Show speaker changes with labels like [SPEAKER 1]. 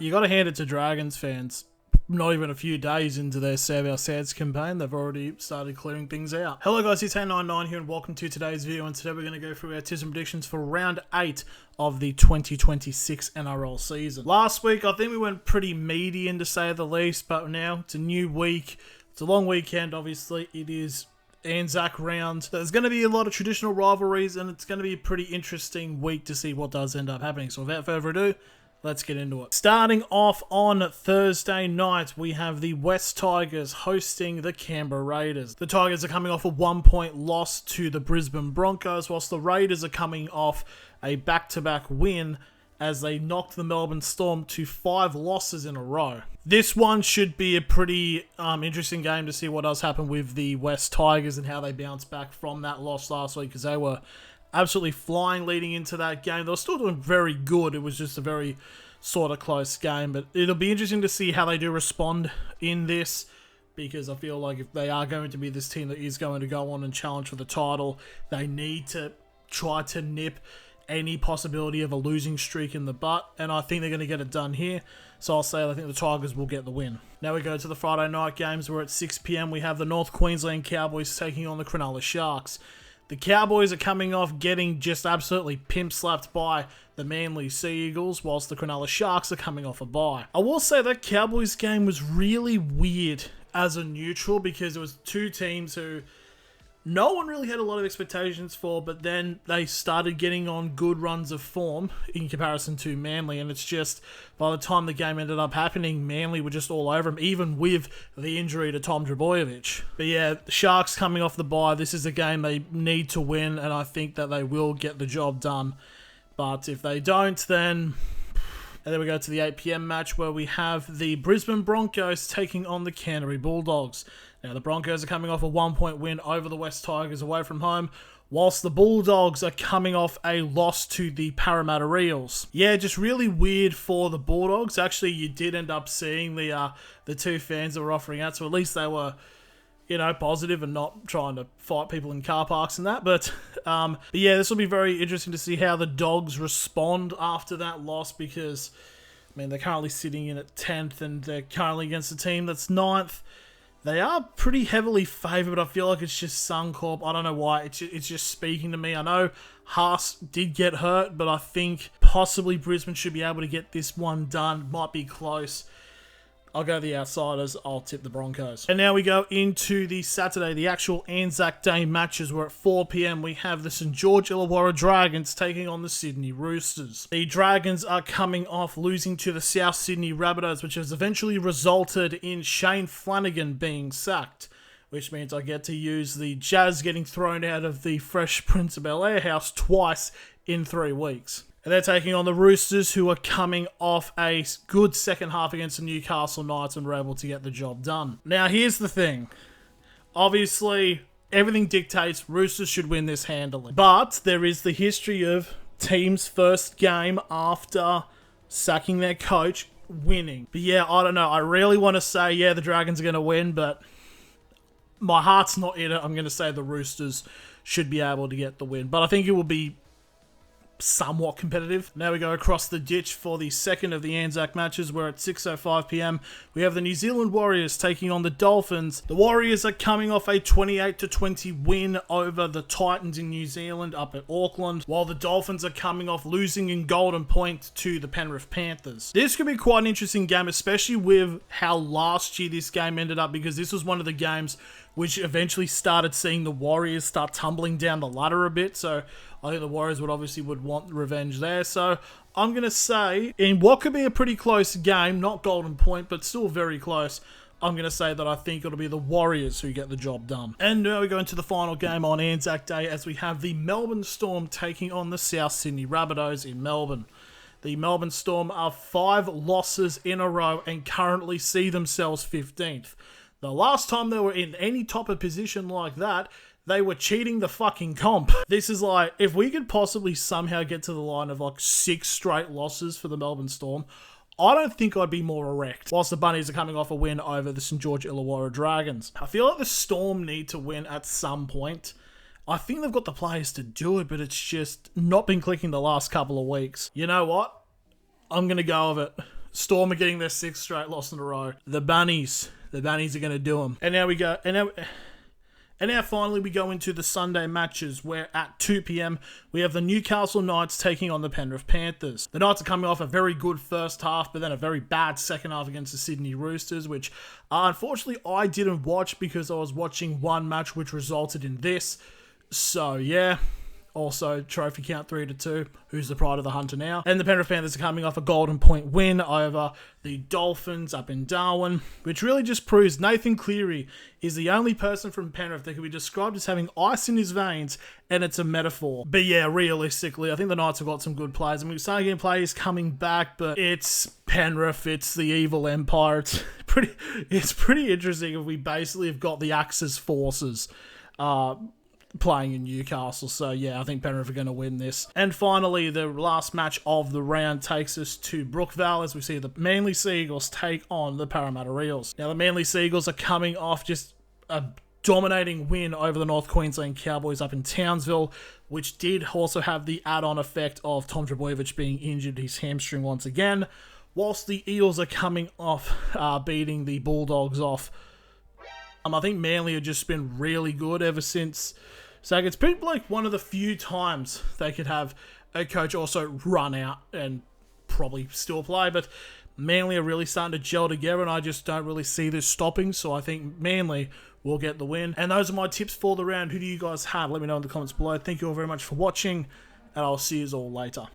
[SPEAKER 1] You got to hand it to Dragons fans. Not even a few days into their Save Our Sads campaign, they've already started clearing things out. Hello guys, it's 899 here and welcome to today's video, and today we're going to go through our tips and predictions for round 8 of the 2026 NRL season. Last week I think we went pretty meaty in to say the least, but now it's a new week. It's a long weekend, obviously. It is Anzac round. There's going to be a lot of traditional rivalries and it's going to be a pretty interesting week to see what does end up happening. So without further ado, let's get into it. Starting off on Thursday night, we have the West Tigers hosting the Canberra Raiders. The Tigers are coming off a 1-point loss to the Brisbane Broncos, whilst the Raiders are coming off a back-to-back win as they knocked the Melbourne Storm to 5 losses in a row. This one should be a pretty interesting game to see what does happen with the West Tigers and how they bounce back from that loss last week, because they were absolutely flying leading into that game. They were still doing very good. It was just a very sort of close game, but it'll be interesting to see how they do respond in this, because I feel like if they are going to be this team that is going to go on and challenge for the title, they need to try to nip any possibility of a losing streak in the butt, and I think they're going to get it done here. So I'll say I think the Tigers will get the win. Now we go to the Friday night games, where at 6 PM we have the North Queensland Cowboys taking on the Cronulla Sharks. The Cowboys are coming off getting just absolutely pimp-slapped by the Manly Sea Eagles, whilst the Cronulla Sharks are coming off a bye. I will say that Cowboys game was really weird as a neutral, because it was two teams who no one really had a lot of expectations for, but then they started getting on good runs of form in comparison to Manly, and it's just, by the time the game ended up happening, Manly were just all over them, even with the injury to Tom Trbojevic. But yeah, the Sharks coming off the bye, this is a game they need to win, and I think that they will get the job done. But if they don't, then... And then we go to the 8 PM match, where we have the Brisbane Broncos taking on the Canterbury Bulldogs. Now, the Broncos are coming off a 1-point win over the West Tigers away from home, whilst the Bulldogs are coming off a loss to the Parramatta Eels. Yeah, just really weird for the Bulldogs. Actually, you did end up seeing the two fans that were offering out, so at least they were, you know, positive and not trying to fight people in car parks and that. But yeah, this will be very interesting to see how the Dogs respond after that loss, because, I mean, they're currently sitting in at 10th and they're currently against a team that's 9th. They are pretty heavily favoured, but I feel like it's just Suncorp. I don't know why. It's just speaking to me. I know Haas did get hurt, but I think possibly Brisbane should be able to get this one done. Might be close. I'll go the outsiders. I'll tip the Broncos. And now we go into the Saturday, the actual Anzac Day matches, where at 4 PM we have the St George Illawarra Dragons taking on the Sydney Roosters. The Dragons are coming off losing to the South Sydney Rabbitohs, which has eventually resulted in Shane Flanagan being sacked, which means I get to use the Jazz getting thrown out of the Fresh Prince of Bel-Air house twice in 3 weeks. And they're taking on the Roosters, who are coming off a good second half against the Newcastle Knights and were able to get the job done. Now, here's the thing. Obviously, everything dictates Roosters should win this handily. But there is the history of teams' first game after sacking their coach winning. But yeah, I don't know. I really want to say, yeah, the Dragons are going to win, but my heart's not in it. I'm going to say the Roosters should be able to get the win. But I think it will be somewhat competitive. Now we go across the ditch for the second of the Anzac matches, where at 6:05 PM we have the New Zealand Warriors taking on the Dolphins. The Warriors are coming off a 28-20 win over the Titans in New Zealand up at Auckland, while the Dolphins are coming off losing in Golden Point to the Penrith Panthers. This could be quite an interesting game, especially with how last year this game ended up, because this was one of the games which eventually started seeing the Warriors start tumbling down the ladder a bit. So I think the Warriors would want revenge there. So I'm going to say, in what could be a pretty close game, not Golden Point, but still very close, I'm going to say that I think it'll be the Warriors who get the job done. And now we go into the final game on Anzac Day, as we have the Melbourne Storm taking on the South Sydney Rabbitohs in Melbourne. The Melbourne Storm are 5 losses in a row and currently see themselves 15th. The last time they were in any type of position like that, they were cheating the fucking comp. This is like, if we could possibly somehow get to the line of like 6 straight losses for the Melbourne Storm, I don't think I'd be more erect. Whilst the Bunnies are coming off a win over the St George Illawarra Dragons. I feel like the Storm need to win at some point. I think they've got the players to do it, but it's just not been clicking the last couple of weeks. You know what? I'm going to go with it. Storm are getting their 6th straight loss in a row. The Bunnies are going to do them. And now we go. And now finally we go into the Sunday matches where at 2 p.m. we have the Newcastle Knights taking on the Penrith Panthers. The Knights are coming off a very good first half, but then a very bad second half against the Sydney Roosters, which unfortunately I didn't watch because I was watching one match which resulted in this. So yeah. Also, trophy count 3-2. Who's the pride of the hunter now? And the Penrith Panthers are coming off a Golden Point win over the Dolphins up in Darwin, which really just proves Nathan Cleary is the only person from Penrith that can be described as having ice in his veins, and it's a metaphor. But yeah, realistically, I think the Knights have got some good players. I mean, we're starting to get players coming back, but it's Penrith, it's the evil empire. It's pretty interesting if we basically have got the Axis forces playing in Newcastle. So yeah, I think Penrith are going to win this. And finally, the last match of the round takes us to Brookvale as we see the Manly Seagulls take on the Parramatta Eels. Now the Manly Seagulls are coming off just a dominating win over the North Queensland Cowboys up in Townsville, which did also have the add-on effect of Tom Trbojevic being injured, his hamstring once again, whilst the Eels are coming off beating the Bulldogs off. I think Manly have just been really good ever since. So it's been like one of the few times they could have a coach also run out and probably still play. But Manly are really starting to gel together, and I just don't really see this stopping. So I think Manly will get the win. And those are my tips for the round. Who do you guys have? Let me know in the comments below. Thank you all very much for watching, and I'll see you all later.